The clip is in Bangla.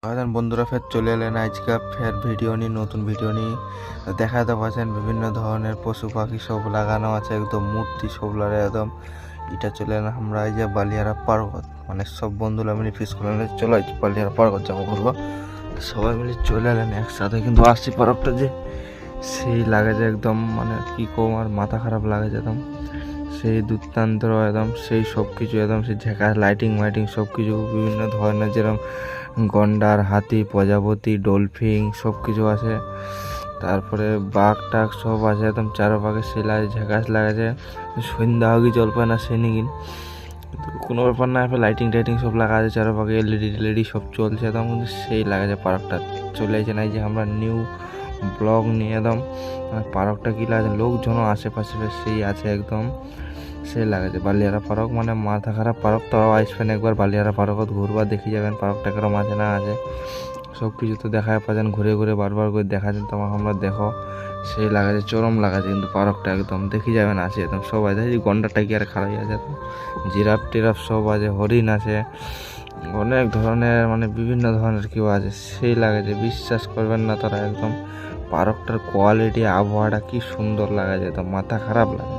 বন্ধুরা ফের চলে এলেন আজকে ফের ভিডিও নিয়ে নতুন ভিডিও নিয়ে দেখাতে পাচ্ছেন বিভিন্ন ধরনের পশু পাখি সব লাগানো আছে একদম মূর্তি সব লাগে একদম এটা চলে এলাম আমরা এই যে বালিয়ারা পর্বত মানে সব বন্ধুরা মিলে ফিস করলেন চলো বালিয়ারা পর্বত যাবো ঘুরবো সবাই মিলে চলে এলেন একসাথে কিন্তু আসছি পরবটা যে সেই লাগে যে একদম মানে কি কম আর মাথা খারাপ লাগে যে একদম সেই দুর্দান্ত একদম সেই সব কিছু একদম সেই ঝাঁকা লাইটিং মাইটিং সব কিছু বিভিন্ন ধরনের যেরকম গন্ডার হাতি প্রজাপতি ডলফিন সব কিছু আছে তারপরে বাঘ টাক সব আছে একদম চারপাশে সেলাই ঝাঁকাশ লাগাছে সন্ধ্যা হোক জল পায় না সে নিকিন কোনো ব্যাপার না লাইটিং টাইটিং সব লাগা আছে চারপাশে এলইডি সব চলছে একদম কিন্তু সেই লাগাছে পার্কটা চলে এসেছে না যে আমরা নিউ ব্লগ নিয়ে একদম পার্কটা কী লাগে লোকজনও আশেপাশে সেই আছে একদম সেই লাগেছে বালিয়ারা পার্ক মানে মাথা খারাপ পার্ক তাও আসবেন একবার বালিয়ারা পার্কত ঘুরবার দেখে যাবেন পার্কটা কেরম আছে না আছে সব কিছু তো দেখায় পাচ্ছেন ঘুরে ঘুরে বারবার করে দেখাচ্ছেন তোমাকে আমরা দেখো সেই লাগাছে চরম লাগাছে কিন্তু পার্কটা একদম দেখে যাবেন আছে একদম সব আছে এই গন্ডারটা কি আর খারাপ আছে জিরাফ টিরাফ সব আছে হরিণ আছে অনেক ধরনের মানে বিভিন্ন ধরনের কেউ আছে সেই লাগাছে বিশ্বাস করবেন না তারা একদম পার্কটার কোয়ালিটি আবহাওয়াটা কি সুন্দর লাগাছে একদম মাথা খারাপ লাগে।